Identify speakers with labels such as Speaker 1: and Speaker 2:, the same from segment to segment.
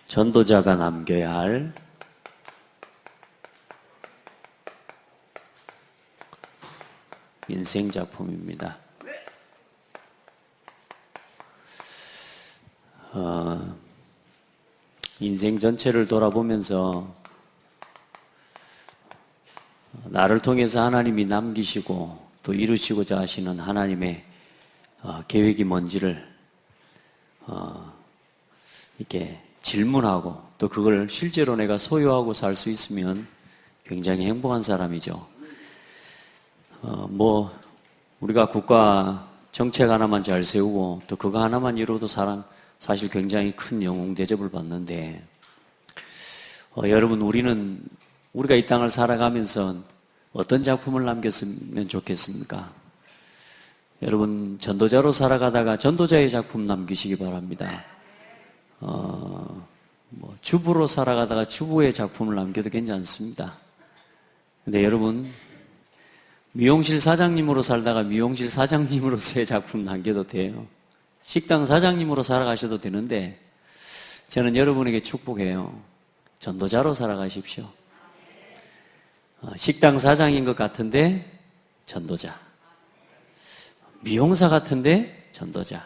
Speaker 1: 전도자가 남겨야 할 인생 작품입니다. 인생 전체를 돌아보면서 나를 통해서 하나님이 남기시고 또 이루시고자 하시는 하나님의 계획이 뭔지를 이렇게 질문하고 또 그걸 실제로 내가 소유하고 살 수 있으면 굉장히 행복한 사람이죠. 우리가 국가 정책 하나만 잘 세우고 또 그거 하나만 이루어도 사실 굉장히 큰 영웅 대접을 받는데, 여러분, 우리가 이 땅을 살아가면서 어떤 작품을 남겼으면 좋겠습니까? 여러분, 전도자로 살아가다가 전도자의 작품 남기시기 바랍니다. 주부로 살아가다가 주부의 작품을 남겨도 괜찮습니다. 근데 여러분, 미용실 사장님으로 살다가 미용실 사장님으로서의 작품 남겨도 돼요. 식당 사장님으로 살아가셔도 되는데, 저는 여러분에게 축복해요. 전도자로 살아가십시오. 식당 사장인 것 같은데 전도자, 미용사 같은데 전도자,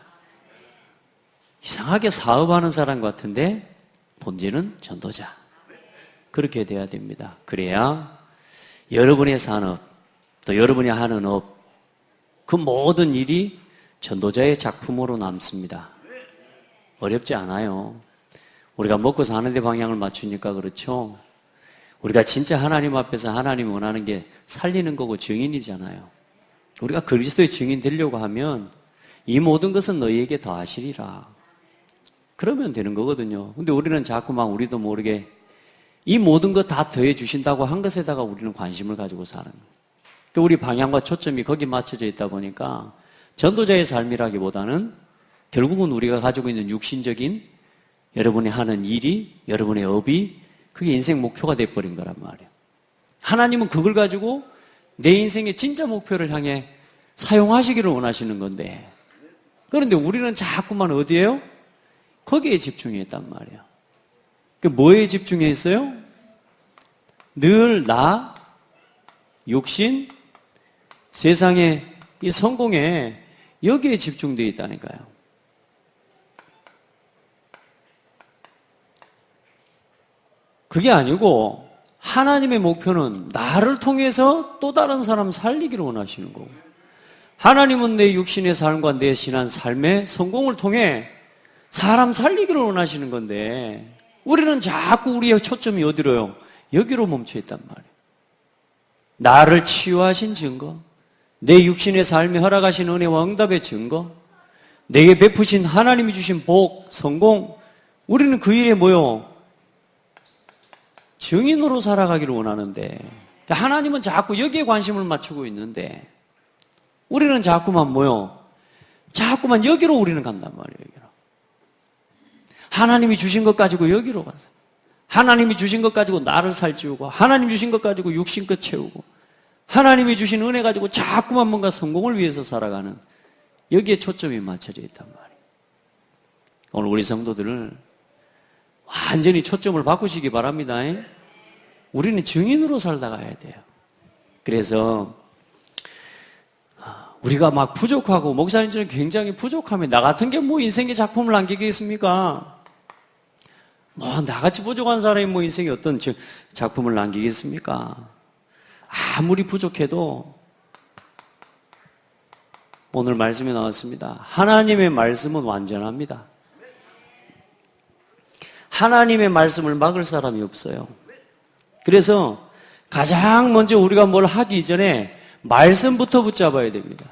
Speaker 1: 이상하게 사업하는 사람 같은데 본질은 전도자. 그렇게 돼야 됩니다. 그래야 여러분의 산업, 또 여러분이 하는 업, 그 모든 일이 전도자의 작품으로 남습니다. 어렵지 않아요. 우리가 먹고 사는 데 방향을 맞추니까 그렇죠. 우리가 진짜 하나님 앞에서 하나님이 원하는 게 살리는 거고 증인이잖아요. 우리가 그리스도의 증인 되려고 하면 이 모든 것은 너희에게 더하시리라. 그러면 되는 거거든요. 근데 우리는 자꾸만 우리도 모르게 이 모든 것 다 더해 주신다고 한 것에다가 우리는 관심을 가지고 사는 거예요. 또 우리 방향과 초점이 거기 맞춰져 있다 보니까 전도자의 삶이라기보다는 결국은 우리가 가지고 있는 육신적인 여러분이 하는 일이, 여러분의 업이 그게 인생 목표가 돼버린 거란 말이에요. 하나님은 그걸 가지고 내 인생의 진짜 목표를 향해 사용하시기를 원하시는 건데, 그런데 우리는 자꾸만 어디에요? 거기에 집중해 있단 말이에요. 뭐에 집중해 있어요? 늘 나, 육신, 세상의 이 성공에 여기에 집중되어 있다니까요. 그게 아니고 하나님의 목표는 나를 통해서 또 다른 사람 살리기를 원하시는 거고, 하나님은 내 육신의 삶과 내 신한 삶의 성공을 통해 사람 살리기를 원하시는 건데, 우리는 자꾸 우리의 초점이 어디로요? 여기로 멈춰 있단 말이에요. 나를 치유하신 증거, 내 육신의 삶에 허락하신 은혜와 응답의 증거, 내게 베푸신 하나님이 주신 복, 성공, 우리는 그 일에 뭐요? 증인으로 살아가기를 원하는데, 하나님은 자꾸 여기에 관심을 맞추고 있는데, 우리는 자꾸만 뭐요? 자꾸만 여기로 우리는 간단 말이에요. 여기로. 하나님이 주신 것 가지고 여기로 가서, 하나님이 주신 것 가지고 나를 살찌우고, 하나님 주신 것 가지고 육신껏 채우고, 하나님이 주신 은혜 가지고 자꾸만 뭔가 성공을 위해서 살아가는, 여기에 초점이 맞춰져 있단 말이에요. 오늘 우리 성도들을 완전히 초점을 바꾸시기 바랍니다. 우리는 증인으로 살다 가야 돼요. 그래서 우리가 막 부족하고, 목사님처럼 굉장히 부족하면 나 같은 게 뭐 인생의 작품을 남기겠습니까? 나같이 부족한 사람이 뭐 인생에 어떤 작품을 남기겠습니까? 아무리 부족해도 오늘 말씀에 나왔습니다. 하나님의 말씀은 완전합니다. 하나님의 말씀을 막을 사람이 없어요. 그래서 가장 먼저 우리가 뭘 하기 이전에 말씀부터 붙잡아야 됩니다.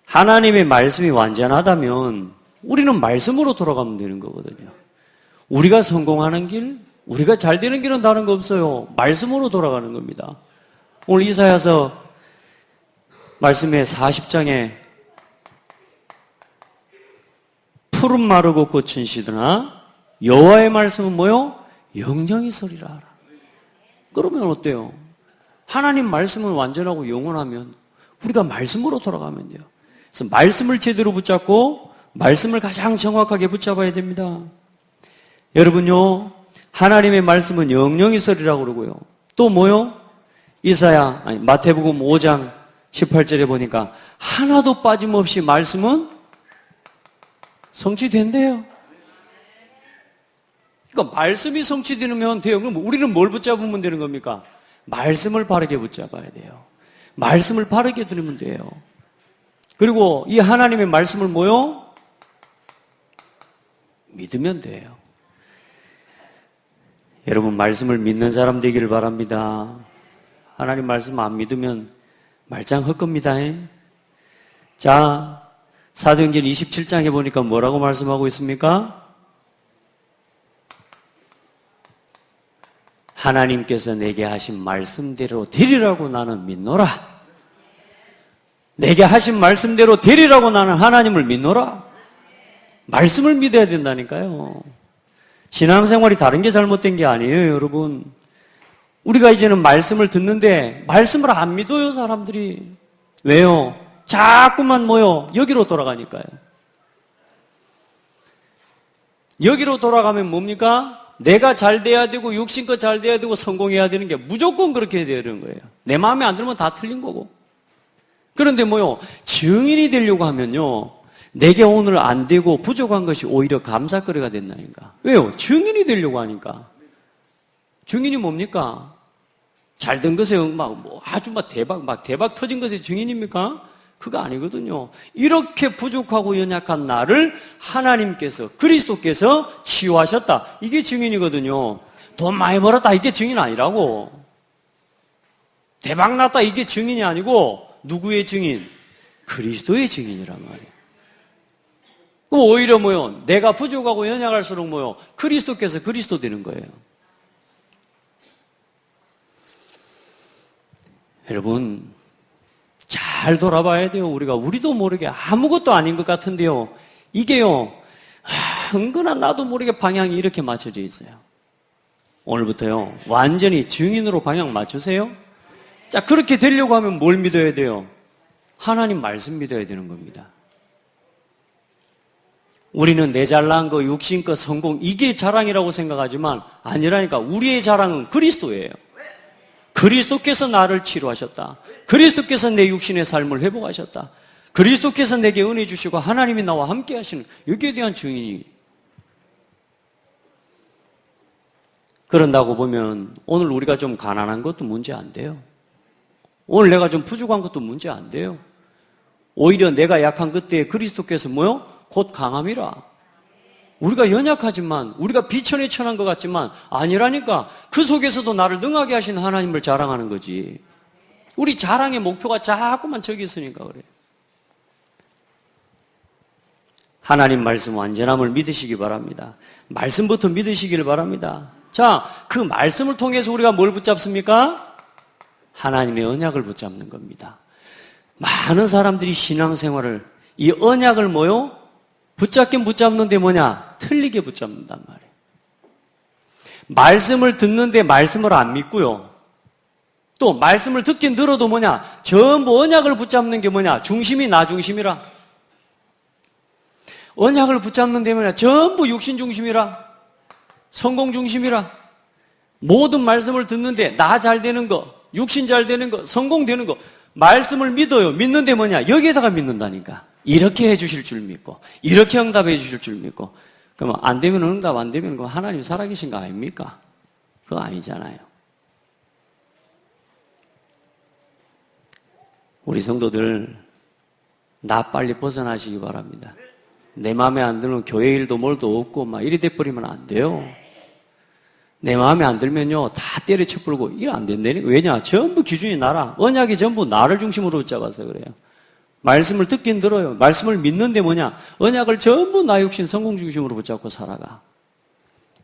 Speaker 1: 하나님의 말씀이 완전하다면 우리는 말씀으로 돌아가면 되는 거거든요. 우리가 성공하는 길, 우리가 잘 되는 길은 다른 거 없어요. 말씀으로 돌아가는 겁니다. 오늘 이사야서 말씀의 40장에 푸른 마르고 꽃은 시드나 여호와의 말씀은 뭐요? 영영이 서리라 하라. 그러면 어때요? 하나님 말씀은 완전하고 영원하면 우리가 말씀으로 돌아가면 돼요. 그래서 말씀을 제대로 붙잡고 말씀을 가장 정확하게 붙잡아야 됩니다. 여러분요, 하나님의 말씀은 영영이 설이라고 그러고요. 또 뭐요? 마태복음 5장 18절에 보니까 하나도 빠짐없이 말씀은 성취된대요. 그러니까 말씀이 성취되면 돼요. 그럼 우리는 뭘 붙잡으면 되는 겁니까? 말씀을 바르게 붙잡아야 돼요. 말씀을 바르게 들으면 돼요. 그리고 이 하나님의 말씀을 뭐요? 믿으면 돼요. 여러분, 말씀을 믿는 사람 되기를 바랍니다. 하나님 말씀 안 믿으면 말짱 헛겁니다. 자, 사도행전 27장에 보니까 뭐라고 말씀하고 있습니까? 하나님께서 내게 하신 말씀대로 되리라고 나는 믿노라. 내게 하신 말씀대로 되리라고 나는 하나님을 믿노라. 말씀을 믿어야 된다니까요. 신앙생활이 다른 게 잘못된 게 아니에요, 여러분. 우리가 이제는 말씀을 듣는데 말씀을 안 믿어요, 사람들이. 왜요? 자꾸만 여기로 돌아가니까요. 여기로 돌아가면 뭡니까? 내가 잘 돼야 되고 육신껏 잘 돼야 되고 성공해야 되는 게 무조건 그렇게 해야 되는 거예요. 내 마음에 안 들면 다 틀린 거고. 그런데 증인이 되려고 하면요, 내게 오늘 안 되고 부족한 것이 오히려 감사거리가 된다니까. 왜요? 증인이 되려고 하니까. 증인이 뭡니까? 잘된 것에 아주 대박 터진 것의 증인입니까? 그거 아니거든요. 이렇게 부족하고 연약한 나를 하나님께서, 그리스도께서 치유하셨다. 이게 증인이거든요. 돈 많이 벌었다. 이게 증인 아니라고. 대박 났다. 이게 증인이 아니고 누구의 증인? 그리스도의 증인이란 말이에요. 오히려 내가 부족하고 연약할수록 그리스도께서 그리스도 되는 거예요. 여러분, 잘 돌아봐야 돼요. 우리도 모르게 아무것도 아닌 것 같은데요, 이게요, 은근한 나도 모르게 방향이 이렇게 맞춰져 있어요. 오늘부터요, 완전히 증인으로 방향 맞추세요. 자, 그렇게 되려고 하면 뭘 믿어야 돼요? 하나님 말씀 믿어야 되는 겁니다. 우리는 내 잘난 거, 육신껏 성공, 이게 자랑이라고 생각하지만 아니라니까. 우리의 자랑은 그리스도예요. 그리스도께서 나를 치료하셨다. 그리스도께서 내 육신의 삶을 회복하셨다. 그리스도께서 내게 은혜 주시고 하나님이 나와 함께 하시는, 여기에 대한 증인이. 그런다고 보면 오늘 우리가 좀 가난한 것도 문제 안 돼요. 오늘 내가 좀 부족한 것도 문제 안 돼요. 오히려 내가 약한 그때에 그리스도께서 곧 강함이라. 우리가 연약하지만, 우리가 비천해천한 것 같지만 아니라니까. 그 속에서도 나를 능하게 하신 하나님을 자랑하는 거지. 우리 자랑의 목표가 자꾸만 저기 있으니까 그래요. 하나님 말씀 완전함을 믿으시기 바랍니다. 말씀부터 믿으시기를 바랍니다. 자, 그 말씀을 통해서 우리가 뭘 붙잡습니까? 하나님의 언약을 붙잡는 겁니다. 많은 사람들이 신앙생활을, 이 언약을 붙잡긴 붙잡는데 틀리게 붙잡는단 말이에요. 말씀을 듣는데 말씀을 안 믿고요. 또 말씀을 듣긴 들어도 전부 언약을 붙잡는 게 중심이 나 중심이라. 언약을 붙잡는 데 전부 육신 중심이라. 성공 중심이라. 모든 말씀을 듣는데 나 잘 되는 거, 육신 잘 되는 거, 성공되는 거, 말씀을 믿어요. 믿는데 여기에다가 믿는다니까. 이렇게 해주실 줄 믿고, 이렇게 응답해 주실 줄 믿고. 그러면 안 되면 응답, 안 되면 하나님 살아계신 거 아닙니까? 그거 아니잖아요. 우리 성도들, 나 빨리 벗어나시기 바랍니다. 내 마음에 안 들면 교회 일도 뭘도 없고 이리 돼버리면 안 돼요. 내 마음에 안 들면요, 다 때려쳐 불고 이게 안 된다니까. 왜냐? 전부 기준이 나라. 언약이 전부 나를 중심으로 붙잡아서 그래요. 말씀을 듣긴 들어요. 말씀을 믿는데 언약을 전부 나 육신 성공 중심으로 붙잡고 살아가.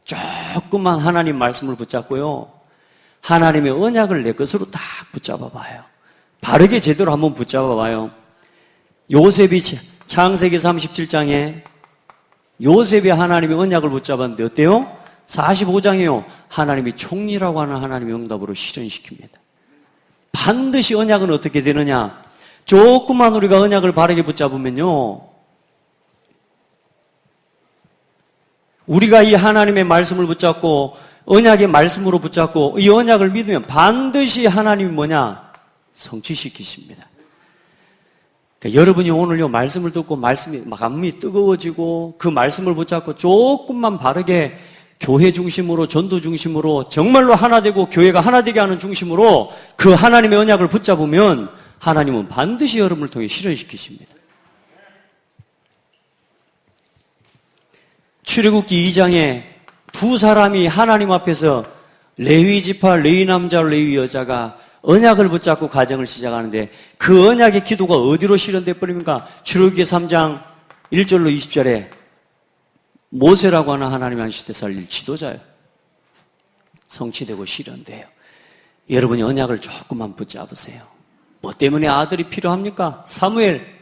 Speaker 1: 조금만 하나님 말씀을 붙잡고요, 하나님의 언약을 내 것으로 딱 붙잡아 봐요. 바르게 제대로 한번 붙잡아 봐요. 요셉이 창세기 37장에 요셉이 하나님의 언약을 붙잡았는데 어때요? 45장에요. 하나님이 총리라고 하는 하나님의 응답으로 실현시킵니다. 반드시 언약은 어떻게 되느냐? 조금만 우리가 언약을 바르게 붙잡으면요, 우리가 이 하나님의 말씀을 붙잡고 언약의 말씀으로 붙잡고 이 언약을 믿으면 반드시 하나님이 뭐냐? 성취시키십니다. 그러니까 여러분이 오늘요 말씀을 듣고 말씀이 마음이 뜨거워지고 그 말씀을 붙잡고 조금만 바르게 교회 중심으로 전도 중심으로 정말로 하나 되고 교회가 하나 되게 하는 중심으로 그 하나님의 언약을 붙잡으면 하나님은 반드시 여러분을 통해 실현시키십니다. 출애굽기 2장에 두 사람이 하나님 앞에서 레위 지파, 레위 남자, 레위 여자가 언약을 붙잡고 가정을 시작하는데 그 언약의 기도가 어디로 실현돼 버립니까? 출애굽기 3장 1절로 20절에 모세라고 하는 하나님의 한 시대 살릴 지도자예요. 성취되고 실현돼요. 여러분이 언약을 조금만 붙잡으세요. 뭐 때문에 아들이 필요합니까? 사무엘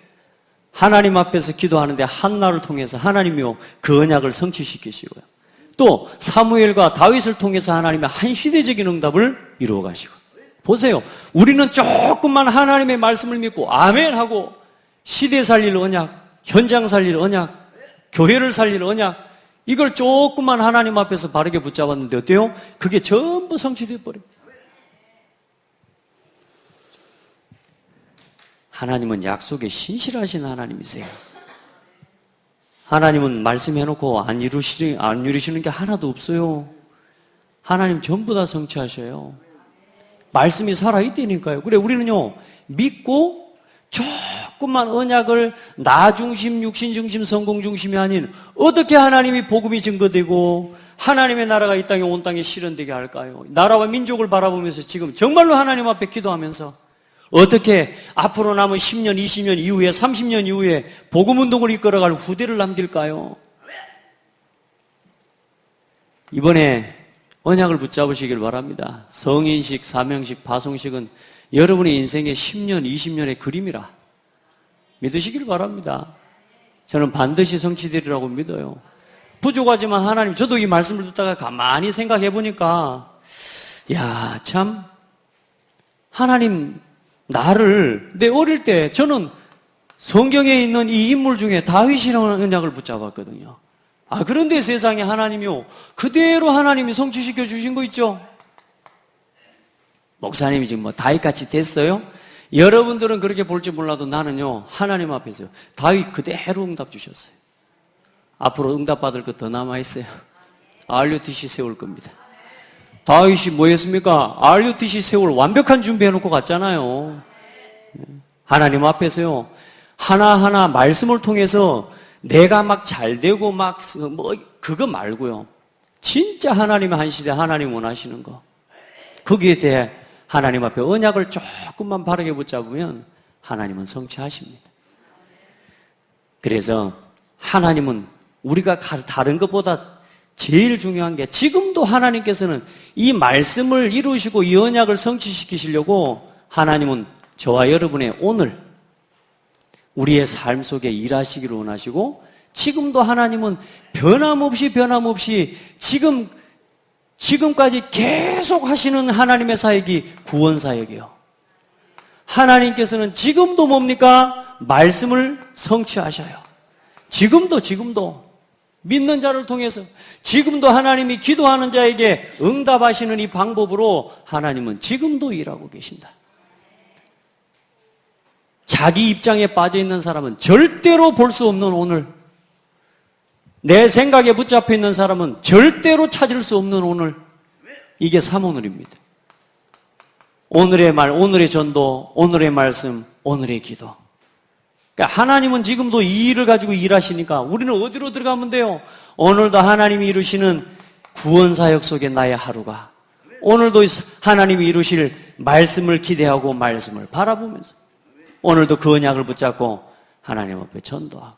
Speaker 1: 하나님 앞에서 기도하는데 한나를 통해서 하나님이요 그 언약을 성취시키시고요. 또 사무엘과 다윗을 통해서 하나님의 한 시대적인 응답을 이루어 가시고. 보세요. 우리는 조금만 하나님의 말씀을 믿고 아멘 하고 시대 살릴 언약, 현장 살릴 언약, 교회를 살릴 언약 이걸 조금만 하나님 앞에서 바르게 붙잡았는데 어때요? 그게 전부 성취되어 버립니다. 하나님은 약속에 신실하신 하나님이세요. 하나님은 말씀해놓고 안 이루시는 게 하나도 없어요. 하나님 전부 다 성취하셔요. 말씀이 살아있다니까요. 그래 우리는요 믿고 조금만 언약을 나 중심, 육신 중심, 성공 중심이 아닌 어떻게 하나님이 복음이 증거되고 하나님의 나라가 이 땅에 온 땅에 실현되게 할까요? 나라와 민족을 바라보면서 지금 정말로 하나님 앞에 기도하면서 어떻게 앞으로 남은 10년, 20년 이후에 30년 이후에 복음운동을 이끌어갈 후대를 남길까요? 이번에 언약을 붙잡으시길 바랍니다. 성인식, 사명식, 파송식은 여러분의 인생의 10년, 20년의 그림이라 믿으시길 바랍니다. 저는 반드시 성취되리라고 믿어요. 부족하지만 하나님, 저도 이 말씀을 듣다가 가만히 생각해 보니까 야, 참 하나님 나를 내 어릴 때 저는 성경에 있는 이 인물 중에 다윗이라는 언약을 붙잡았거든요. 그런데 세상에 하나님이요 그대로 하나님이 성취시켜 주신 거 있죠? 목사님이 지금 뭐 다윗같이 됐어요? 여러분들은 그렇게 볼지 몰라도 나는요 하나님 앞에서요 다윗 그대로 응답 주셨어요. 앞으로 응답 받을 거 더 남아있어요. RUTC 세울 겁니다. 다윗이 뭐 했습니까? RUTC 세울 완벽한 준비해놓고 갔잖아요. 하나님 앞에서요 하나하나 말씀을 통해서 내가 막 잘되고 막 그거 말고요 진짜 하나님의 한 시대 하나님 원하시는 거 거기에 대해 하나님 앞에 언약을 조금만 바르게 붙잡으면 하나님은 성취하십니다. 그래서 하나님은 우리가 다른 것보다 제일 중요한 게 지금도 하나님께서는 이 말씀을 이루시고 이 언약을 성취시키시려고 하나님은 저와 여러분의 오늘 우리의 삶 속에 일하시기를 원하시고 지금도 하나님은 변함없이 지금까지 계속 하시는 하나님의 사역이 구원 사역이에요. 하나님께서는 지금도 뭡니까? 말씀을 성취하셔요. 지금도 믿는 자를 통해서 지금도 하나님이 기도하는 자에게 응답하시는 이 방법으로 하나님은 지금도 일하고 계신다. 자기 입장에 빠져 있는 사람은 절대로 볼 수 없는 오늘, 내 생각에 붙잡혀 있는 사람은 절대로 찾을 수 없는 오늘, 이게 삼오늘입니다. 오늘의 말, 오늘의 전도, 오늘의 말씀, 오늘의 기도. 그러니까 하나님은 지금도 이 일을 가지고 일하시니까 우리는 어디로 들어가면 돼요? 오늘도 하나님이 이루시는 구원사역 속에 나의 하루가, 오늘도 하나님이 이루실 말씀을 기대하고 말씀을 바라보면서 오늘도 그 언약을 붙잡고 하나님 앞에 전도하고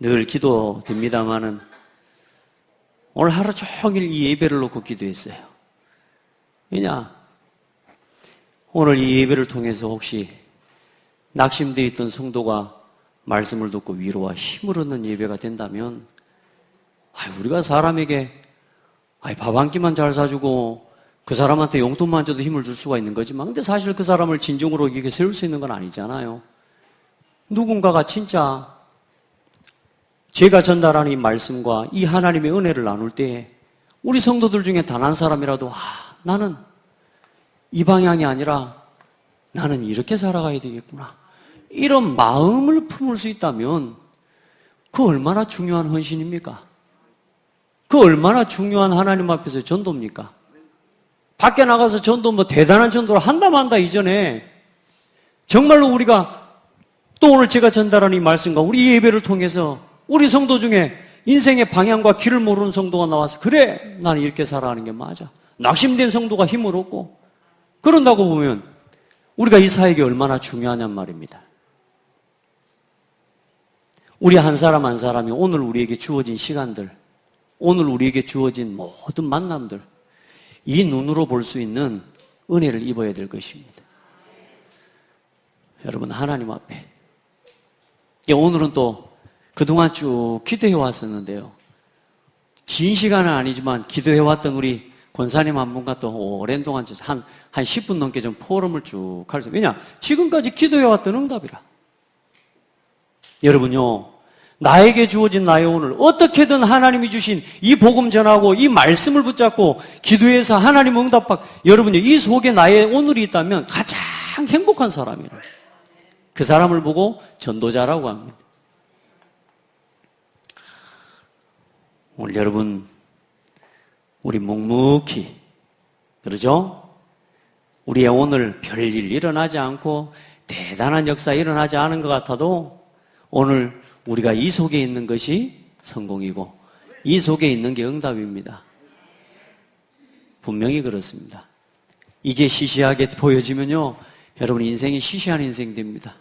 Speaker 1: 늘 기도됩니다마는 오늘 하루 종일 이 예배를 놓고 기도했어요. 왜냐? 오늘 이 예배를 통해서 혹시 낙심되어 있던 성도가 말씀을 듣고 위로와 힘을 얻는 예배가 된다면 우리가 사람에게 밥 한 끼만 잘 사주고 그 사람한테 용돈만 줘도 힘을 줄 수가 있는 거지만 근데 사실 그 사람을 진정으로 이렇게 세울 수 있는 건 아니잖아요. 누군가가 진짜 제가 전달하는 이 말씀과 이 하나님의 은혜를 나눌 때에 우리 성도들 중에 단 한 사람이라도 나는 이 방향이 아니라 나는 이렇게 살아가야 되겠구나, 이런 마음을 품을 수 있다면 그 얼마나 중요한 헌신입니까? 그 얼마나 중요한 하나님 앞에서 전도입니까? 밖에 나가서 전도 대단한 전도를 한다 만다 이전에 정말로 우리가 또 오늘 제가 전달하는 이 말씀과 우리 예배를 통해서 우리 성도 중에 인생의 방향과 길을 모르는 성도가 나와서 그래, 나는 이렇게 살아가는 게 맞아, 낙심된 성도가 힘을 얻고 그런다고 보면 우리가 이 사역이 얼마나 중요하냔 말입니다. 우리 한 사람 한 사람이 오늘 우리에게 주어진 시간들, 오늘 우리에게 주어진 모든 만남들, 이 눈으로 볼 수 있는 은혜를 입어야 될 것입니다. 여러분, 하나님 앞에 오늘은 또 그동안 쭉 기도해 왔었는데요, 긴 시간은 아니지만 기도해 왔던 우리 권사님 한 분과 또 오랜 동안 한 10분 넘게 좀 포럼을 쭉 할 수, 왜냐? 지금까지 기도해 왔던 응답이라. 여러분요, 나에게 주어진 나의 오늘, 어떻게든 하나님이 주신 이 복음 전하고 이 말씀을 붙잡고 기도해서 하나님 응답받고, 여러분요, 이 속에 나의 오늘이 있다면 가장 행복한 사람이에요. 그 사람을 보고 전도자라고 합니다. 오늘 여러분, 우리 묵묵히, 그러죠? 우리의 오늘 별일 일어나지 않고 대단한 역사 일어나지 않은 것 같아도 오늘 우리가 이 속에 있는 것이 성공이고 이 속에 있는 게 응답입니다. 분명히 그렇습니다. 이게 시시하게 보여지면요, 여러분 인생이 시시한 인생 됩니다.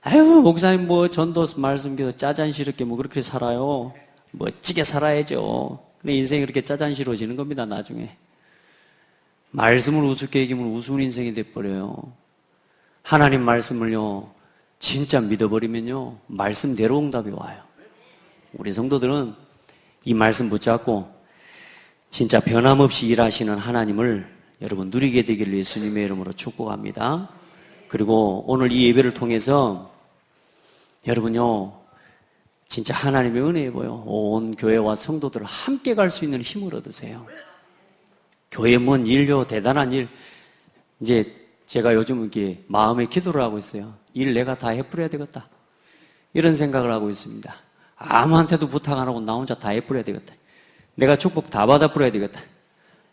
Speaker 1: 아유, 목사님 전도 말씀기도 짜잔스럽게 그렇게 살아요. 멋지게 살아야죠. 근데 인생이 그렇게 짜잔스러워지는 겁니다, 나중에. 말씀을 우습게 여기면 우스운 인생이 돼버려요. 하나님 말씀을요, 진짜 믿어버리면요, 말씀대로 응답이 와요. 우리 성도들은 이 말씀 붙잡고 진짜 변함없이 일하시는 하나님을 여러분 누리게 되기를 예수님의 이름으로 축복합니다. 그리고 오늘 이 예배를 통해서 여러분요, 진짜 하나님의 은혜에 보여 온 교회와 성도들을 함께 갈 수 있는 힘을 얻으세요. 교회 뭔 일요, 대단한 일. 이제 제가 요즘 이렇게 마음에 기도를 하고 있어요. 일 내가 다 해버려야 되겠다, 이런 생각을 하고 있습니다. 아무한테도 부탁 안 하고 나 혼자 다 해버려야 되겠다. 내가 축복 다 받아버려야 되겠다.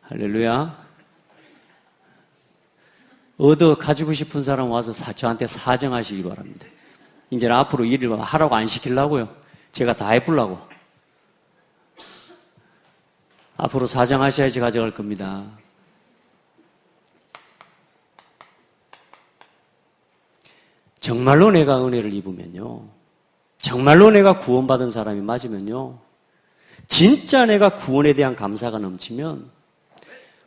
Speaker 1: 할렐루야. 얻어 가지고 싶은 사람 와서 저한테 사정하시기 바랍니다. 이제는 앞으로 일을 하라고 안 시키려고요. 제가 다 해보려고. 앞으로 사정하셔야지 가져갈 겁니다. 정말로 내가 은혜를 입으면요, 정말로 내가 구원받은 사람이 맞으면요, 진짜 내가 구원에 대한 감사가 넘치면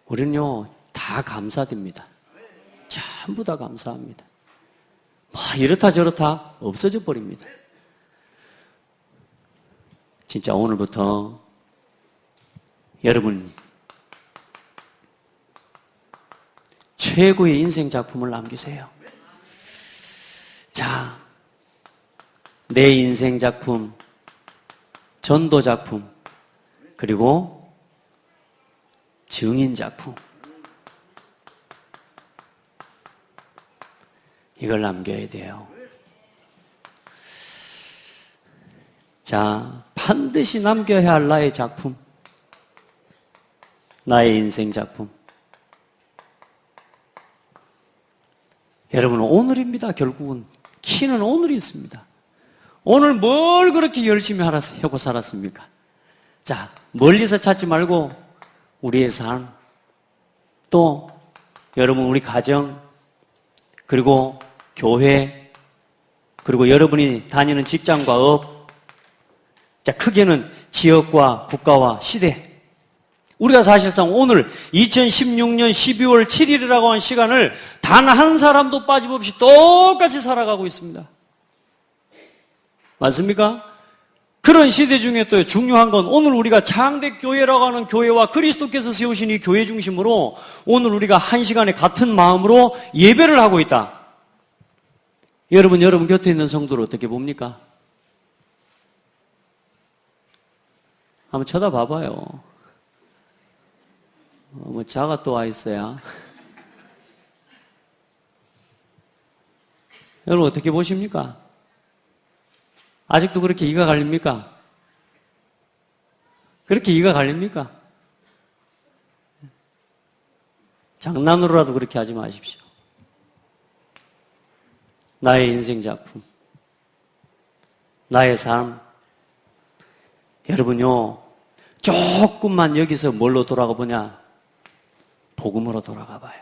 Speaker 1: 우리는요 다 감사됩니다. 전부 다 감사합니다. 이렇다 저렇다 없어져 버립니다. 진짜 오늘부터 여러분 최고의 인생 작품을 남기세요. 자, 내 인생 작품, 전도 작품, 그리고 증인 작품, 이걸 남겨야 돼요. 자, 반드시 남겨야 할 나의 작품, 나의 인생 작품. 여러분, 오늘입니다. 결국은 키는 오늘이 있습니다. 오늘 뭘 그렇게 열심히 하고 살았습니까? 자, 멀리서 찾지 말고 우리의 삶, 또 여러분 우리 가정, 그리고 교회, 그리고 여러분이 다니는 직장과 업, 자, 크게는 지역과 국가와 시대. 우리가 사실상 오늘 2016년 12월 7일이라고 한 시간을 단 한 사람도 빠짐없이 똑같이 살아가고 있습니다. 맞습니까? 그런 시대 중에 또 중요한 건 오늘 우리가 창대교회라고 하는 교회와 그리스도께서 세우신 이 교회 중심으로 오늘 우리가 한 시간에 같은 마음으로 예배를 하고 있다. 여러분 곁에 있는 성도를 어떻게 봅니까? 한번 쳐다봐봐요. 뭐 자가 또 와 있어야. 여러분 어떻게 보십니까? 아직도 그렇게 이가 갈립니까? 그렇게 이가 갈립니까? 장난으로라도 그렇게 하지 마십시오. 나의 인생 작품, 나의 삶. 여러분요, 조금만 여기서 뭘로 돌아가 보냐? 복음으로 돌아가 봐요.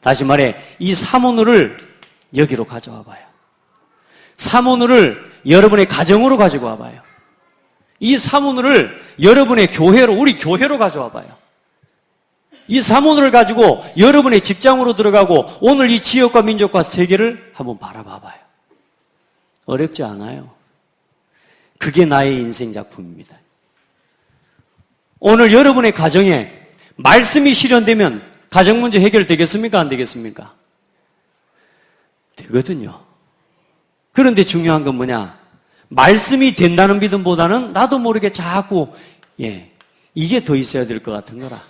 Speaker 1: 다시 말해, 이 사모누를 여기로 가져와 봐요. 사모누를 여러분의 가정으로 가지고 와 봐요. 이 사모누를 여러분의 교회로, 우리 교회로 가져와 봐요. 이 사모누를 가지고 여러분의 직장으로 들어가고 오늘 이 지역과 민족과 세계를 한번 바라봐 봐요. 어렵지 않아요. 그게 나의 인생 작품입니다. 오늘 여러분의 가정에 말씀이 실현되면 가정 문제 해결되겠습니까? 안 되겠습니까? 되거든요. 그런데 중요한 건 뭐냐? 말씀이 된다는 믿음보다는 나도 모르게 자꾸 이게 더 있어야 될 것 같은 거라.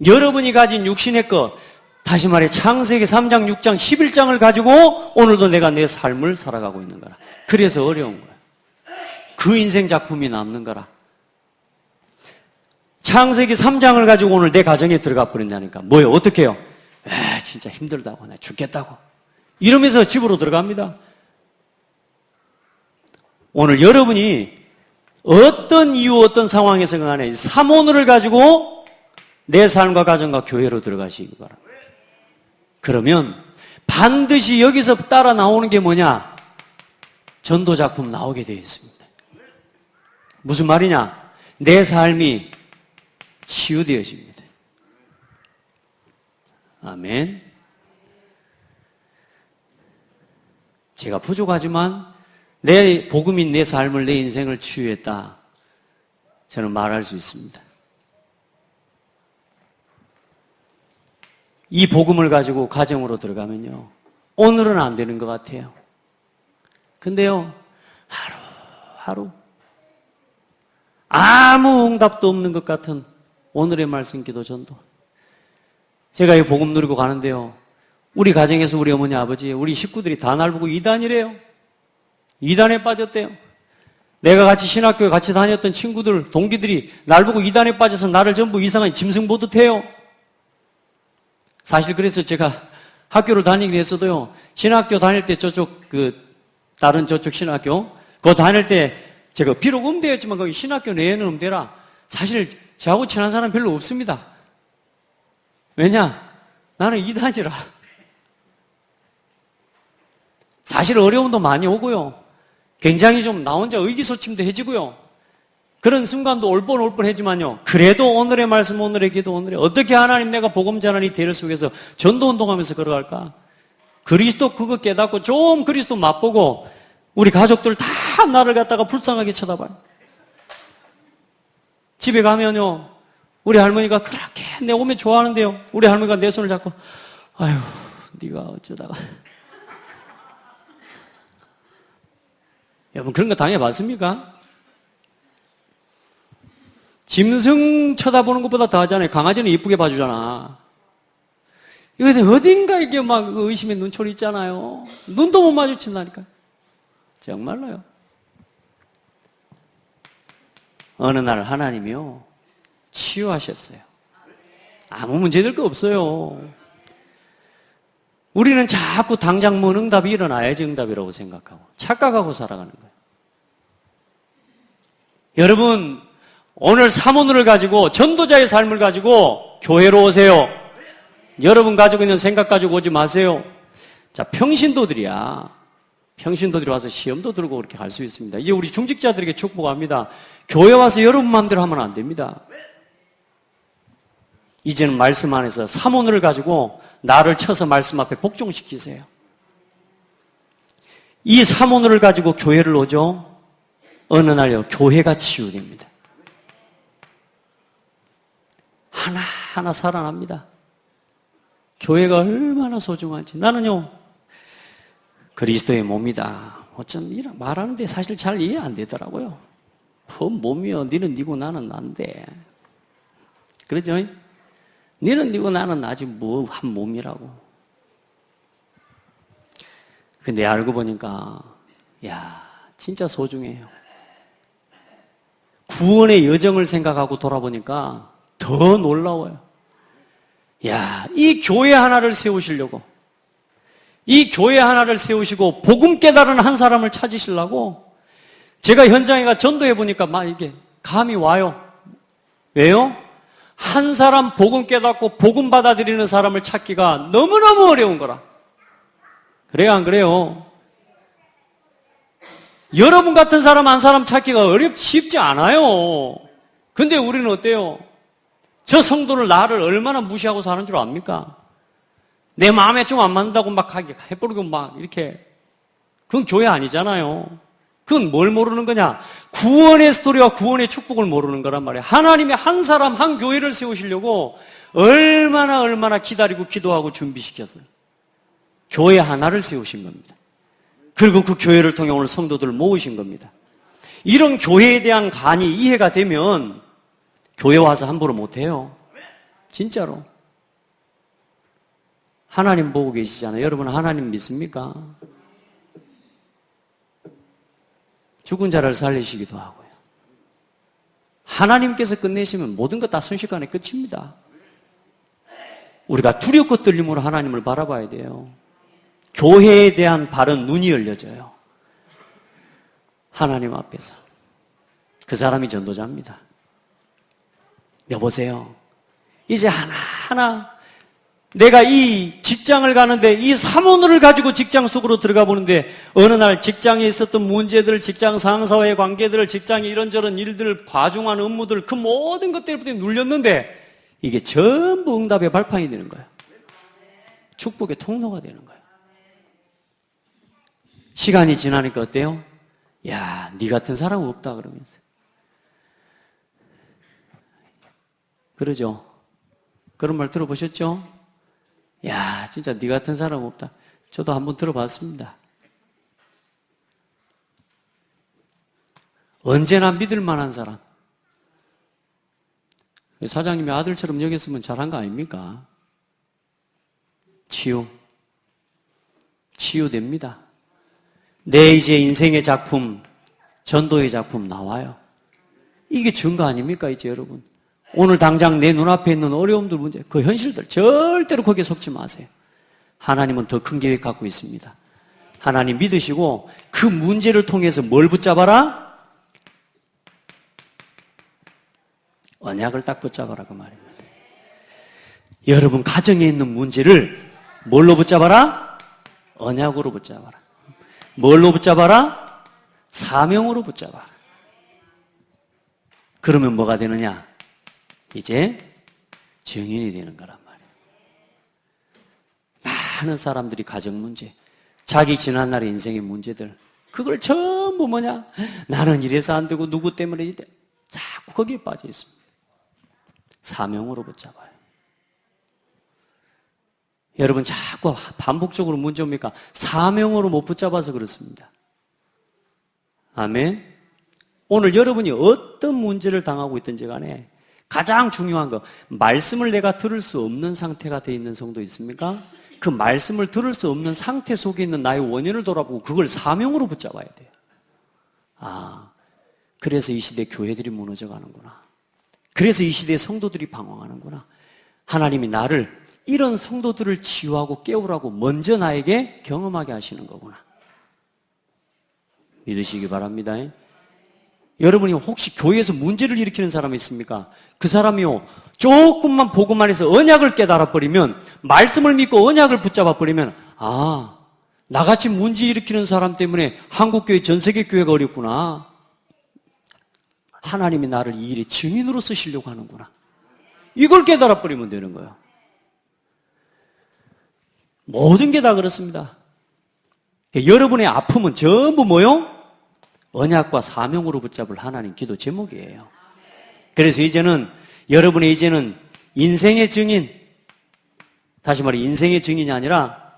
Speaker 1: 여러분이 가진 육신의 것, 다시 말해 창세기 3장, 6장, 11장을 가지고 오늘도 내가 내 삶을 살아가고 있는 거라. 그래서 어려운 거야. 그 인생 작품이 남는 거라. 창세기 3장을 가지고 오늘 내 가정에 들어가 버린다니까. 뭐예요? 어떻게 해요? 진짜 힘들다고, 나 죽겠다고. 이러면서 집으로 들어갑니다. 오늘 여러분이 어떤 이유, 어떤 상황에서 간에 사모누를 가지고 내 삶과 가정과 교회로 들어가시기 바랍니다. 그러면 반드시 여기서 따라 나오는 게 뭐냐? 전도 작품 나오게 되어 있습니다. 무슨 말이냐? 내 삶이 치유되어집니다. 아멘. 제가 부족하지만 내 복음인 내 삶을, 내 인생을 치유했다. 저는 말할 수 있습니다. 이 복음을 가지고 가정으로 들어가면요, 오늘은 안 되는 것 같아요. 근데요, 하루 아무 응답도 없는 것 같은 오늘의 말씀 기도 전도. 제가 이 복음 누리고 가는데요, 우리 가정에서 우리 어머니 아버지, 우리 식구들이 다 날 보고 이단이래요. 이단에 빠졌대요. 내가 같이 신학교에 같이 다녔던 친구들, 동기들이 날 보고 이단에 빠져서 나를 전부 이상한 짐승 보듯 해요. 사실 그래서 제가 학교를 다니긴 했어도요, 신학교 다닐 때 다른 저쪽 신학교, 그거 다닐 때 제가 비록 음대였지만 거기 신학교 내에는 음대라 사실 저하고 친한 사람 별로 없습니다. 왜냐? 나는 이단이라. 사실 어려움도 많이 오고요. 굉장히 좀 나 혼자 의기소침도 해지고요. 그런 순간도 올 뻔하지만요. 그래도 오늘의 말씀, 오늘의 기도, 어떻게 하나님 내가 복음 전하니 대를 속에서 전도운동하면서 걸어갈까? 그리스도 그거 깨닫고 좀 그리스도 맛보고 우리 가족들 다 나를 갖다가 불쌍하게 쳐다봐요. 집에 가면요, 우리 할머니가 그렇게 내 오면 좋아하는데요, 우리 할머니가 내 손을 잡고 아유, 네가 어쩌다가. 여러분 그런 거 당해봤습니까? 짐승 쳐다보는 것보다 더 하잖아요. 강아지는 이쁘게 봐주잖아. 이거 어딘가 이게 막 의심의 눈초리 있잖아요. 눈도 못 마주친다니까. 정말로요. 어느 날 하나님이요, 치유하셨어요. 아무 문제될 거 없어요. 우리는 자꾸 당장 뭔 응답이 일어나야지 응답이라고 생각하고 착각하고 살아가는 거예요. 여러분, 오늘 사모누를 가지고, 전도자의 삶을 가지고 교회로 오세요. 여러분 가지고 있는 생각 가지고 오지 마세요. 자, 평신도들이야. 평신도들이 와서 시험도 들고 그렇게 갈 수 있습니다. 이제 우리 중직자들에게 축복합니다. 교회 와서 여러분 마음대로 하면 안 됩니다. 이제는 말씀 안에서 사모누를 가지고 나를 쳐서 말씀 앞에 복종시키세요. 이 사모누를 가지고 교회를 오죠. 어느 날요, 교회가 치유됩니다. 하나하나 살아납니다. 교회가 얼마나 소중한지. 나는요, 그리스도의 몸이다. 어쩐 이런 말하는데 사실 잘 이해 안 되더라고요. 몸이요. 니는 니고 나는 난데. 그러죠? 니는 니고 나는 아직 뭐 한 몸이라고. 근데 알고 보니까 야, 진짜 소중해요. 구원의 여정을 생각하고 돌아보니까 더 놀라워요. 야, 이 교회 하나를 세우시려고, 이 교회 하나를 세우시고 복음 깨달은 한 사람을 찾으시려고 제가 현장에 가 전도해 보니까 막 이게 감이 와요. 왜요? 한 사람 복음 깨닫고 복음 받아들이는 사람을 찾기가 너무너무 어려운 거라. 그래요, 안 그래요? 여러분 같은 사람 한 사람 찾기가 쉽지 않아요. 근데 우리는 어때요? 저 성도를 나를 얼마나 무시하고 사는 줄 압니까? 내 마음에 좀 안 맞는다고 막 해버리고 막 이렇게. 그건 교회 아니잖아요. 그건 뭘 모르는 거냐? 구원의 스토리와 구원의 축복을 모르는 거란 말이에요. 하나님의 한 사람, 한 교회를 세우시려고 얼마나 기다리고 기도하고 준비시켰어요. 교회 하나를 세우신 겁니다. 그리고 그 교회를 통해 오늘 성도들을 모으신 겁니다. 이런 교회에 대한 간이 이해가 되면 교회 와서 함부로 못해요. 진짜로. 하나님 보고 계시잖아요. 여러분 하나님 믿습니까? 죽은 자를 살리시기도 하고요. 하나님께서 끝내시면 모든 것 다 순식간에 끝입니다. 우리가 두렵고 떨림으로 하나님을 바라봐야 돼요. 교회에 대한 바른 눈이 열려져요. 하나님 앞에서. 그 사람이 전도자입니다. 여보세요. 이제 하나하나 내가 이 직장을 가는데 이 사모를 가지고 직장 속으로 들어가 보는데 어느 날 직장에 있었던 문제들, 직장 상사와의 관계들, 직장에 이런저런 일들, 과중한 업무들 그 모든 것들에 눌렸는데 이게 전부 응답의 발판이 되는 거예요. 축복의 통로가 되는 거예요. 시간이 지나니까 어때요? 야, 네 같은 사람 없다 그러면서. 그러죠? 그런 말 들어보셨죠? 야, 진짜 네 같은 사람 없다. 저도 한번 들어봤습니다. 언제나 믿을 만한 사람. 사장님이 아들처럼 여겼으면 잘한 거 아닙니까? 치유됩니다. 내 이제 인생의 작품, 전도의 작품 나와요. 이게 증거 아닙니까, 이제 여러분? 오늘 당장 내 눈앞에 있는 어려움들, 문제, 그 현실들 절대로 거기에 속지 마세요. 하나님은 더 큰 계획 갖고 있습니다. 하나님 믿으시고 그 문제를 통해서 뭘 붙잡아라? 언약을 딱 붙잡아라 그 말입니다. 여러분 가정에 있는 문제를 뭘로 붙잡아라? 언약으로 붙잡아라. 뭘로 붙잡아라? 사명으로 붙잡아라. 그러면 뭐가 되느냐? 이제 증인이 되는 거란 말이에요. 많은 사람들이 가정 문제, 자기 지난날의 인생의 문제들, 그걸 전부 뭐냐? 나는 이래서 안 되고 누구 때문에 이래. 자꾸 거기에 빠져 있습니다. 사명으로 붙잡아요. 여러분 자꾸 반복적으로 문제 옵니까? 사명으로 못 붙잡아서 그렇습니다. 아멘. 오늘 여러분이 어떤 문제를 당하고 있든지 간에 가장 중요한 거, 말씀을 내가 들을 수 없는 상태가 되어 있는 성도 있습니까? 그 말씀을 들을 수 없는 상태 속에 있는 나의 원인을 돌아보고 그걸 사명으로 붙잡아야 돼요. 아, 그래서 이 시대 교회들이 무너져 가는구나. 그래서 이 시대 성도들이 방황하는구나. 하나님이 나를 이런 성도들을 치유하고 깨우라고 먼저 나에게 경험하게 하시는 거구나. 믿으시기 바랍니다. 여러분이 혹시 교회에서 문제를 일으키는 사람이 있습니까? 그 사람이요, 조금만 보고만 해서 언약을 깨달아버리면, 말씀을 믿고 언약을 붙잡아버리면, 아, 나같이 문제 일으키는 사람 때문에 한국교회, 전세계 교회가 어렵구나. 하나님이 나를 이 일의 증인으로 쓰시려고 하는구나. 이걸 깨달아버리면 되는 거예요. 모든 게 다 그렇습니다. 여러분의 아픔은 전부 뭐요? 언약과 사명으로 붙잡을 하나님 기도 제목이에요. 그래서 이제는 여러분의 이제는 인생의 증인, 다시 말해 인생의 증인이 아니라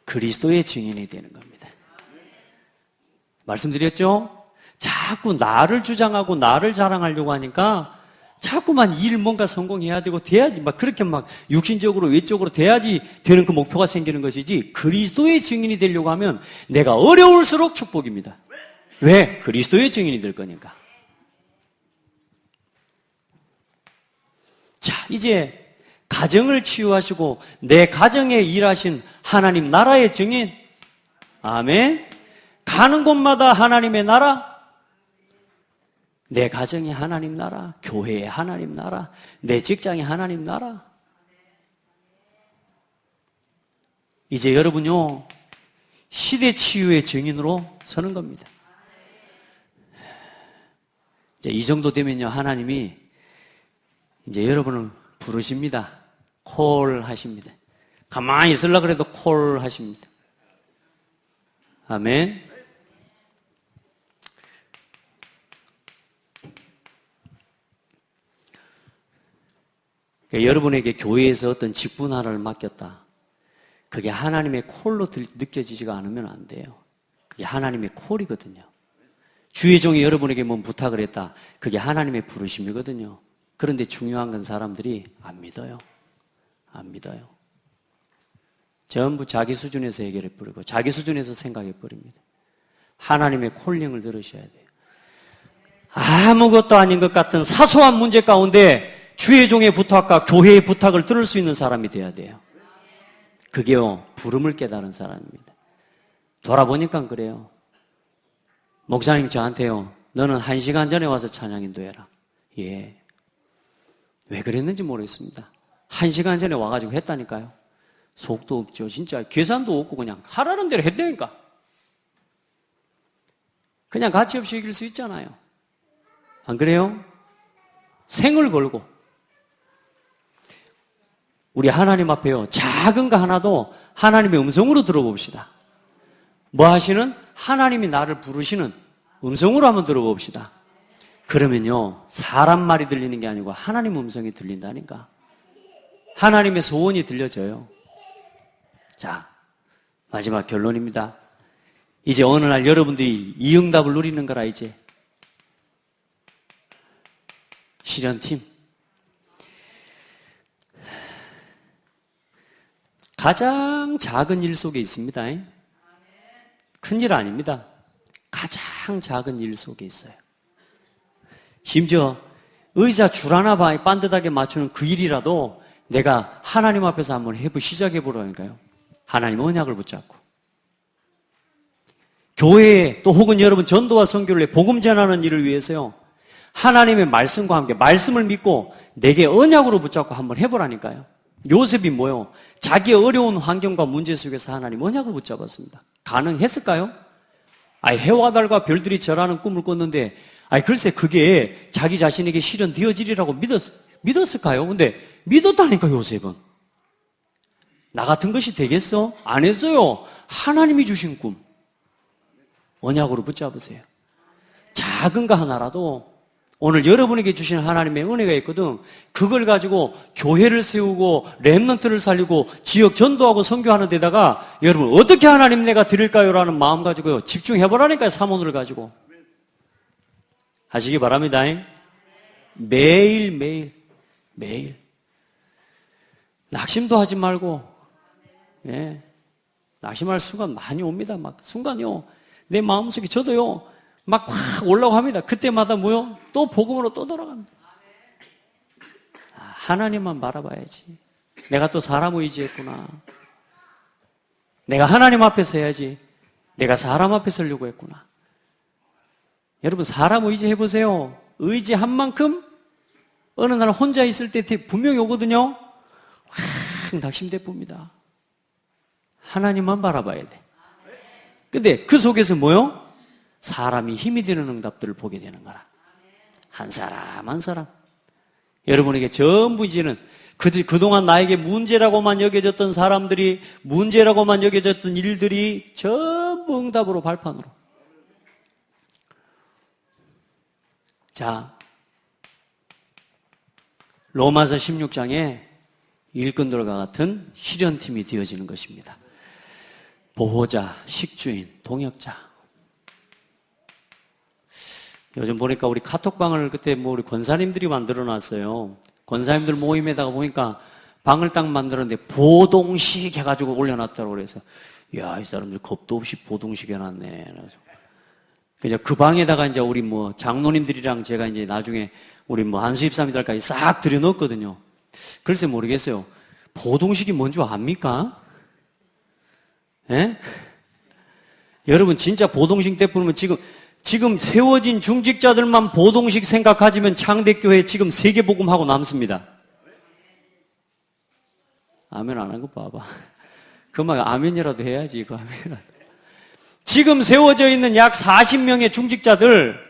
Speaker 1: 그리스도의 증인이 되는 겁니다. 말씀드렸죠? 자꾸 나를 주장하고 나를 자랑하려고 하니까 자꾸만 뭔가 성공해야 되고 돼야지 막 그렇게 막 육신적으로 외적으로 돼야지 되는 그 목표가 생기는 것이지, 그리스도의 증인이 되려고 하면 내가 어려울수록 축복입니다. 왜? 그리스도의 증인이 될 거니까. 자, 이제 가정을 치유하시고 내 가정에 일하신 하나님 나라의 증인. 아멘. 가는 곳마다 하나님의 나라, 내 가정이 하나님 나라, 교회의 하나님 나라, 내 직장이 하나님 나라. 이제 여러분요, 시대 치유의 증인으로 서는 겁니다. 이제 이 정도 되면요, 하나님이 이제 여러분을 부르십니다. 콜 하십니다. 가만히 있으려고 해도 콜 하십니다. 아멘. 여러분에게 교회에서 어떤 직분 하나를 맡겼다. 그게 하나님의 콜로 느껴지지가 않으면 안 돼요. 그게 하나님의 콜이거든요. 주의 종이 여러분에게 뭔 부탁을 했다. 그게 하나님의 부르심이거든요. 그런데 중요한 건 사람들이 안 믿어요. 안 믿어요. 전부 자기 수준에서 해결해버리고 자기 수준에서 생각해버립니다. 하나님의 콜링을 들으셔야 돼요. 아무것도 아닌 것 같은 사소한 문제 가운데 주의 종의 부탁과 교회의 부탁을 들을 수 있는 사람이 돼야 돼요. 그게요, 부름을 깨달은 사람입니다. 돌아보니까 그래요. 목사님 저한테요, 너는 1시간 전에 와서 찬양 인도해라. 예. 왜 그랬는지 모르겠습니다. 1시간 전에 와가지고 했다니까요. 속도 없죠. 진짜 계산도 없고 그냥 하라는 대로 했다니까. 그냥 가치 없이 이길 수 있잖아요. 안 그래요? 생을 걸고. 우리 하나님 앞에요, 작은 거 하나도 하나님의 음성으로 들어봅시다. 뭐 하시는? 하나님이 나를 부르시는 음성으로 한번 들어봅시다. 그러면요, 사람 말이 들리는 게 아니고 하나님 음성이 들린다니까. 하나님의 소원이 들려져요. 자, 마지막 결론입니다. 이제 어느 날 여러분들이 이 응답을 누리는 거라. 이제 실현팀, 가장 작은 일 속에 있습니다. 큰일 아닙니다. 가장 작은 일 속에 있어요. 심지어 의자 줄 하나 반듯하게 맞추는 그 일이라도 내가 하나님 앞에서 한번 시작해보라니까요. 하나님 언약을 붙잡고. 교회에 또 혹은 여러분 전도와 선교를 해 복음 전하는 일을 위해서요, 하나님의 말씀과 함께 말씀을 믿고 내게 언약으로 붙잡고 한번 해보라니까요. 요셉이 뭐요? 자기의 어려운 환경과 문제 속에서 하나님 언약을 붙잡았습니다. 가능했을까요? 해와 달과 별들이 절하는 꿈을 꿨는데, 글쎄 그게 자기 자신에게 실현되어지리라고 믿었을까요? 근데 믿었다니까. 요셉은 나 같은 것이 되겠어? 안 했어요. 하나님이 주신 꿈 언약으로 붙잡으세요. 작은 거 하나라도 오늘 여러분에게 주신 하나님의 은혜가 있거든. 그걸 가지고 교회를 세우고 렘넌트를 살리고 지역 전도하고 선교하는 데다가 여러분 어떻게 하나님 내가 드릴까요? 라는 마음 가지고요, 집중해보라니까요. 사모를 가지고 하시기 바랍니다. 매일 낙심도 하지 말고, 낙심할 순간 많이 옵니다. 막 순간요, 내 마음속에 저도요 막 확 올라오고 합니다. 그때마다 뭐요? 또 복음으로 또 돌아갑니다. 하나님만 바라봐야지. 내가 또 사람 의지했구나. 내가 하나님 앞에서 해야지. 내가 사람 앞에 서려고 했구나. 여러분 사람 의지해보세요. 의지한 만큼 어느 날 혼자 있을 때 분명히 오거든요. 확 낙심돼 봅니다. 하나님만 바라봐야 돼. 근데 그 속에서 뭐요? 사람이 힘이 되는 응답들을 보게 되는 거라. 한 사람 한 사람. 여러분에게 전부 이제는 그동안 나에게 문제라고만 여겨졌던 사람들이, 문제라고만 여겨졌던 일들이 전부 응답으로 발판으로. 자, 로마서 16장에 일꾼들과 같은 실현팀이 되어지는 것입니다. 보호자, 식주인, 동역자. 요즘 보니까 우리 카톡방을 그때 뭐 우리 권사님들이 만들어 놨어요. 권사님들 모임에다가 보니까 방을 딱 만들었는데 보동식 해가지고 올려놨다고 그래서 야, 이 사람들 겁도 없이 보동식 해놨네. 그래서 그 방에다가 이제 우리 뭐 장로님들이랑 제가 이제 나중에 우리 뭐 한수 집사님들까지 싹 들여넣었거든요. 글쎄 모르겠어요. 보동식이 뭔 줄 압니까? 예? 여러분 진짜 보동식 때 보면 지금 세워진 중직자들만 보동식 생각하지만 창대교회 지금 세계복음하고 남습니다. 아멘 안 한 거 봐봐. 그만 아멘이라도 해야지. 그 아멘이라도. 지금 세워져 있는 약 40명의 중직자들,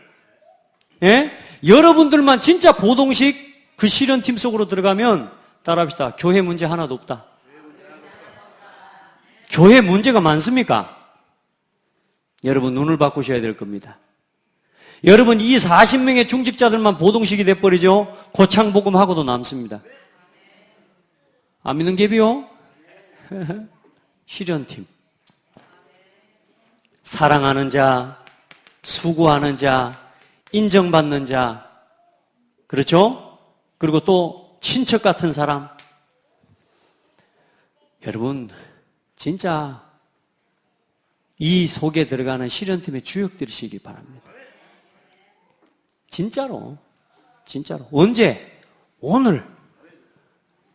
Speaker 1: 예? 여러분들만 진짜 보동식 그 실현팀 속으로 들어가면 따라합시다. 교회 문제 하나도 없다. 교회 문제가 많습니까? 여러분 눈을 바꾸셔야 될 겁니다. 여러분 이 40명의 중직자들만 보동식이 돼버리죠. 고창복음하고도 남습니다. 안 믿는 개비요? 실현팀. 사랑하는 자, 수고하는 자, 인정받는 자, 그렇죠? 그리고 또 친척 같은 사람. 여러분 진짜 이 속에 들어가는 실현팀의 주역들이시기 바랍니다. 진짜로. 언제? 오늘.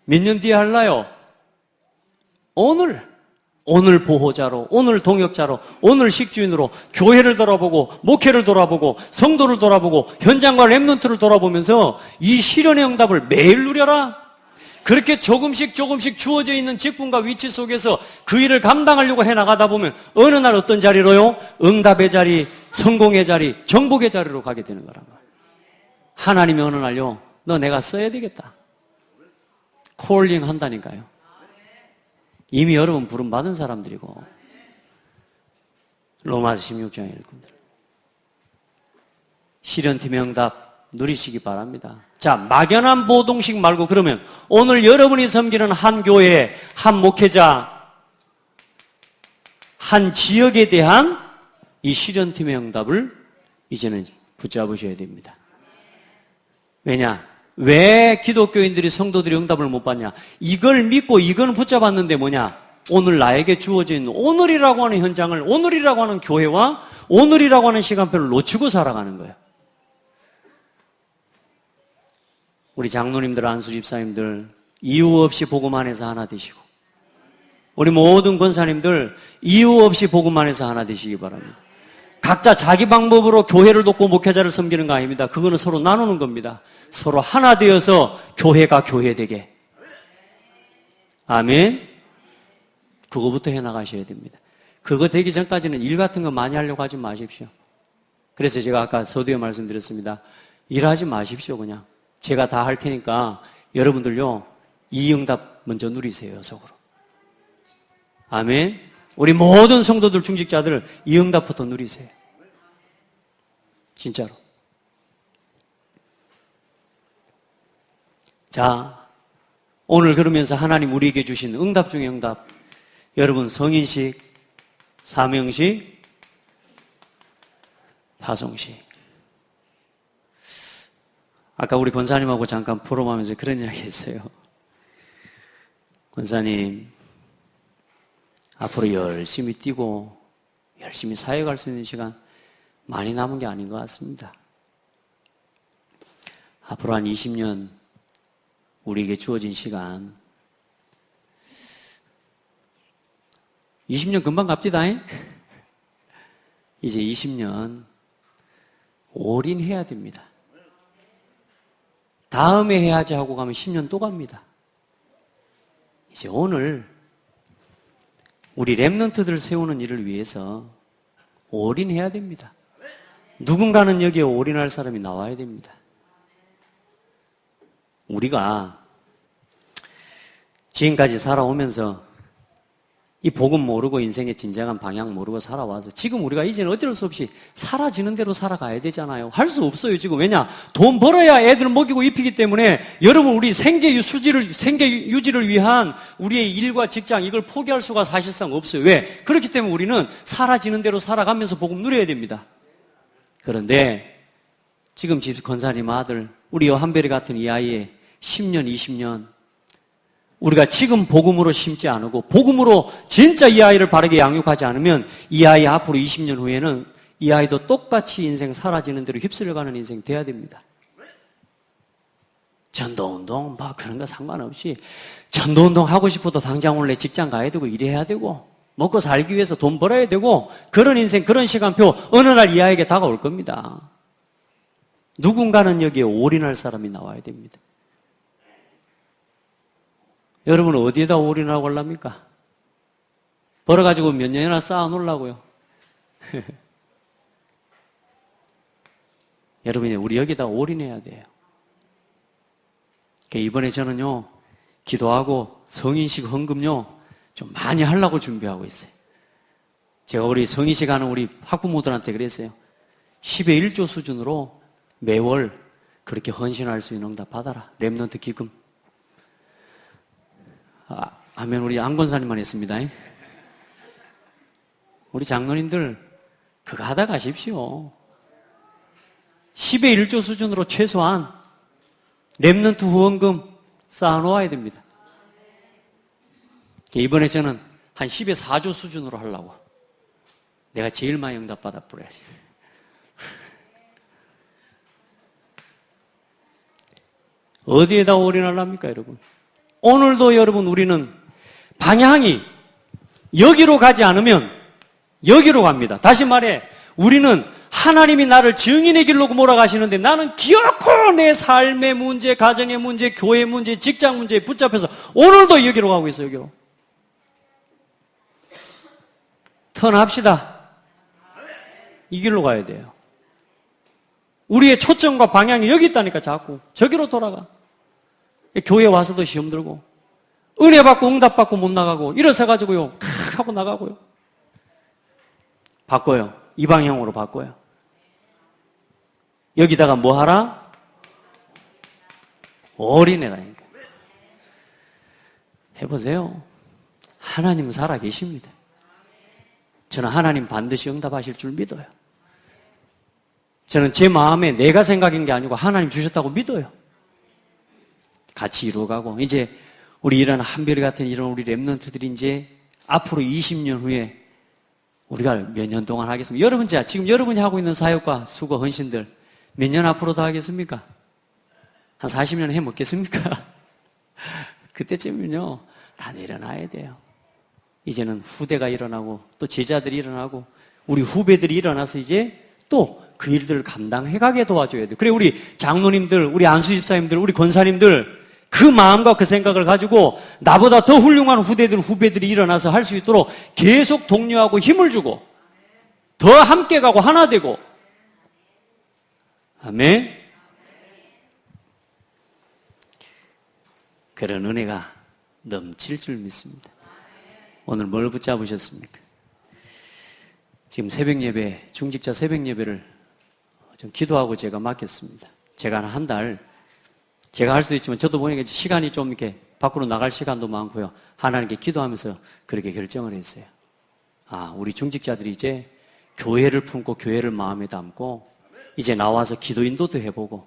Speaker 1: 몇 년 뒤에 할라요? 오늘 보호자로, 오늘 동역자로, 오늘 식주인으로 교회를 돌아보고, 목회를 돌아보고, 성도를 돌아보고, 현장과 렘넌트를 돌아보면서 이 실현의 응답을 매일 누려라. 그렇게 조금씩 주어져 있는 직분과 위치 속에서 그 일을 감당하려고 해나가다 보면 어느 날 어떤 자리로요? 응답의 자리, 성공의 자리, 정복의 자리로 가게 되는 거란 말이에요. 하나님이 어느 날요, 너 내가 써야 되겠다. 콜링 한다니까요. 이미 여러분 부름받은 사람들이고. 로마서 16장에 읽은들. 실현팀의 응답 누리시기 바랍니다. 자, 막연한 보동식 말고 그러면 오늘 여러분이 섬기는 한 교회, 한 목회자, 한 지역에 대한 이 실현팀의 응답을 이제는 붙잡으셔야 됩니다. 왜냐? 왜 기독교인들이 성도들이 응답을 못 받냐? 이걸 믿고 이걸 붙잡았는데 뭐냐? 오늘 나에게 주어진 오늘이라고 하는 현장을, 오늘이라고 하는 교회와 오늘이라고 하는 시간표를 놓치고 살아가는 거예요. 우리 장로님들, 안수 집사님들 이유 없이 복음 안에서 하나 되시고, 우리 모든 권사님들 이유 없이 복음 안에서 하나 되시기 바랍니다. 각자 자기 방법으로 교회를 돕고 목회자를 섬기는 거 아닙니다. 그거는 서로 나누는 겁니다. 서로 하나 되어서 교회가 교회되게. 아멘. 그거부터 해나가셔야 됩니다. 그거 되기 전까지는 일 같은 거 많이 하려고 하지 마십시오. 그래서 제가 아까 서두에 말씀드렸습니다. 일하지 마십시오. 그냥 제가 다 할 테니까 여러분들요 이 응답 먼저 누리세요. 속으로. 아멘. 우리 모든 성도들, 중직자들 이 응답부터 누리세요. 진짜로. 자, 오늘 그러면서 하나님 우리에게 주신 응답 중에 응답. 여러분 성인식, 사명식, 파송식. 아까 우리 권사님하고 잠깐 포럼하면서 그런 이야기 했어요. 권사님, 앞으로 열심히 뛰고 열심히 사역할 수 있는 시간 많이 남은 게 아닌 것 같습니다. 앞으로 한 20년 우리에게 주어진 시간 20년 금방 갑디다. 이제 20년 올인해야 됩니다. 다음에 해야지 하고 가면 10년 또 갑니다. 이제 오늘 우리 렘넌트들을 세우는 일을 위해서 올인해야 됩니다. 누군가는 여기에 올인할 사람이 나와야 됩니다. 우리가 지금까지 살아오면서 이 복음 모르고 인생의 진정한 방향 모르고 살아와서 지금 우리가 이제는 어쩔 수 없이 사라지는 대로 살아가야 되잖아요. 할 수 없어요 지금. 왜냐? 돈 벌어야 애들 먹이고 입히기 때문에 여러분 우리 생계 유지를 위한 우리의 일과 직장 이걸 포기할 수가 사실상 없어요. 왜? 그렇기 때문에 우리는 사라지는 대로 살아가면서 복음 누려야 됩니다. 그런데 지금 집 권사님 아들, 우리 여한별이 같은 이 아이의 10년, 20년, 우리가 지금 복음으로 심지 않고 복음으로 진짜 이 아이를 바르게 양육하지 않으면 이 아이 앞으로 20년 후에는 이 아이도 똑같이 인생 사라지는 대로 휩쓸려가는 인생 돼야 됩니다. 전도운동 뭐 그런 거 상관없이 전도운동 하고 싶어도 당장 원래 직장 가야 되고 일해야 되고 먹고 살기 위해서 돈 벌어야 되고 그런 인생 그런 시간표 어느 날 이 아이에게 다가올 겁니다. 누군가는 여기에 올인할 사람이 나와야 됩니다. 여러분은 어디에다 올인하고 올랍니까? 벌어가지고 몇 년이나 쌓아 놓으려고요. 여러분이 우리 여기다 올인해야 돼요. 이번에 저는요, 기도하고 성인식 헌금요, 좀 많이 하려고 준비하고 있어요. 제가 우리 성인식 하는 우리 학부모들한테 그랬어요. 10의 1조 수준으로 매월 그렇게 헌신할 수 있는 응답 받아라. 렘넌트 기금. 아멘. 우리 안 권사님만 했습니다. 우리 장로님들 그거 하다 가십시오. 10의 1조 수준으로 최소한 렘넌트 후원금 쌓아놓아야 됩니다. 이번에 저는 한 10의 4조 수준으로 하려고. 내가 제일 많이 응답받아 뿌려야지. 어디에다 올인하랍니까, 여러분? 오늘도 여러분 우리는 방향이 여기로 가지 않으면 여기로 갑니다. 다시 말해, 우리는 하나님이 나를 증인의 길로 몰아가시는데 나는 기어코 내 삶의 문제, 가정의 문제, 교회 문제, 직장 문제에 붙잡혀서 오늘도 여기로 가고 있어요, 여기로. 턴합시다. 이 길로 가야 돼요. 우리의 초점과 방향이 여기 있다니까 자꾸 저기로 돌아가. 교회 와서도 시험 들고 은혜 받고 응답 받고 못 나가고 일어서 가지고요 하고 나가고요. 바꿔요. 이 방향으로 바꿔요. 여기다가 뭐 하라? 올인해라니까. 해보세요. 하나님은 살아계십니다. 저는 하나님 반드시 응답하실 줄 믿어요. 저는 제 마음에 내가 생각인 게 아니고 하나님 주셨다고 믿어요. 같이 이루어가고 이제 우리 이런 한별이 같은 이런 우리 렘넌트들이 이제 앞으로 20년 후에 우리가 몇 년 동안 하겠습니까? 여러분, 지금 여러분이 하고 있는 사역과 수고, 헌신들 몇 년 앞으로 더 하겠습니까? 한 40년 해 먹겠습니까? 그때쯤은요 다 내려놔야 돼요. 이제는 후대가 일어나고 또 제자들이 일어나고 우리 후배들이 일어나서 이제 또 그 일들을 감당해가게 도와줘야 돼요. 그래 우리 장로님들, 우리 안수집사님들, 우리 권사님들 그 마음과 그 생각을 가지고 나보다 더 훌륭한 후배들이 일어나서 할 수 있도록 계속 독려하고 힘을 주고 더 함께 가고 하나 되고. 아멘. 그런 은혜가 넘칠 줄 믿습니다. 오늘 뭘 붙잡으셨습니까? 지금 새벽 예배, 중직자 새벽 예배를 좀 기도하고 제가 맡겼습니다. 제가 한 달, 제가 할 수도 있지만 저도 보니까 시간이 좀 이렇게 밖으로 나갈 시간도 많고요. 하나님께 기도하면서 그렇게 결정을 했어요. 우리 중직자들이 이제 교회를 품고 교회를 마음에 담고 이제 나와서 기도 인도도 해보고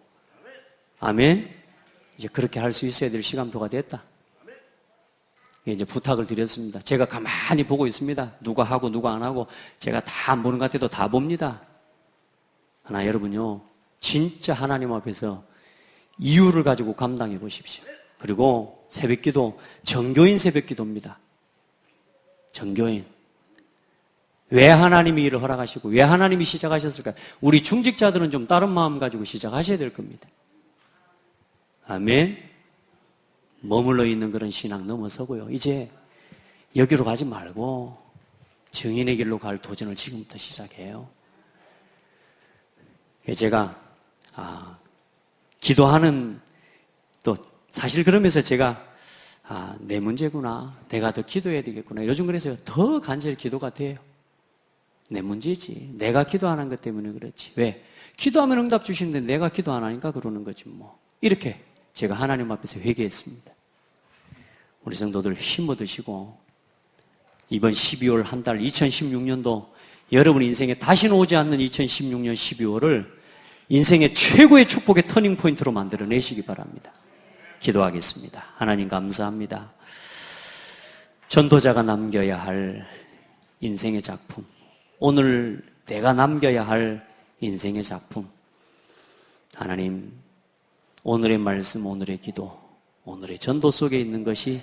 Speaker 1: 아멘. 이제 그렇게 할 수 있어야 될 시간표가 됐다. 이제 부탁을 드렸습니다. 제가 가만히 보고 있습니다. 누가 하고 누가 안 하고 제가 다 안 보는 것 같아도 다 봅니다. 하나 여러분요, 진짜 하나님 앞에서 이유를 가지고 감당해 보십시오. 그리고 새벽기도, 정교인 새벽기도입니다. 정교인. 왜 하나님이 이를 허락하시고 왜 하나님이 시작하셨을까? 우리 중직자들은 좀 다른 마음 가지고 시작하셔야 될 겁니다. 아멘. 머물러 있는 그런 신앙 넘어서고요. 이제 여기로 가지 말고 증인의 길로 갈 도전을 지금부터 시작해요. 제가 기도하는 또 사실 그러면서 제가 내 문제구나. 내가 더 기도해야 되겠구나. 요즘 그래서 더 간절히 기도가 돼요. 내 문제지. 내가 기도 안 한 것 때문에 그렇지. 왜? 기도하면 응답 주시는데 내가 기도 안 하니까 그러는 거지 뭐. 이렇게 제가 하나님 앞에서 회개했습니다. 우리 성도들 힘 얻으시고 이번 12월 한 달 2016년도 여러분 인생에 다시는 오지 않는 2016년 12월을 인생의 최고의 축복의 터닝포인트로 만들어내시기 바랍니다. 기도하겠습니다. 하나님 감사합니다. 전도자가 남겨야 할 인생의 작품, 오늘 내가 남겨야 할 인생의 작품, 하나님, 오늘의 말씀, 오늘의 기도, 오늘의 전도 속에 있는 것이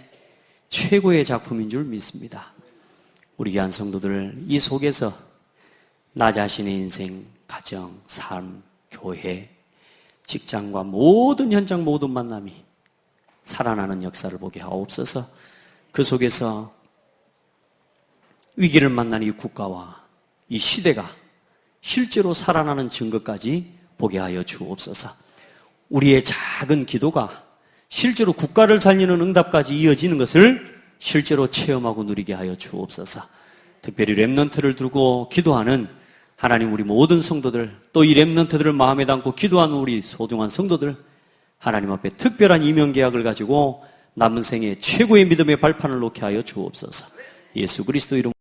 Speaker 1: 최고의 작품인 줄 믿습니다. 우리 귀한 성도들, 이 속에서 나 자신의 인생, 가정, 삶, 교회, 직장과 모든 현장, 모든 만남이 살아나는 역사를 보게 하옵소서. 그 속에서 위기를 만난 이 국가와 이 시대가 실제로 살아나는 증거까지 보게 하여 주옵소서. 우리의 작은 기도가 실제로 국가를 살리는 응답까지 이어지는 것을 실제로 체험하고 누리게 하여 주옵소서. 특별히 렘넌트를 두고 기도하는 하나님, 우리 모든 성도들, 또 이 렘넌트들을 마음에 담고 기도하는 우리 소중한 성도들, 하나님 앞에 특별한 이명계약을 가지고 남은 생에 최고의 믿음의 발판을 놓게 하여 주옵소서. 예수 그리스도 이름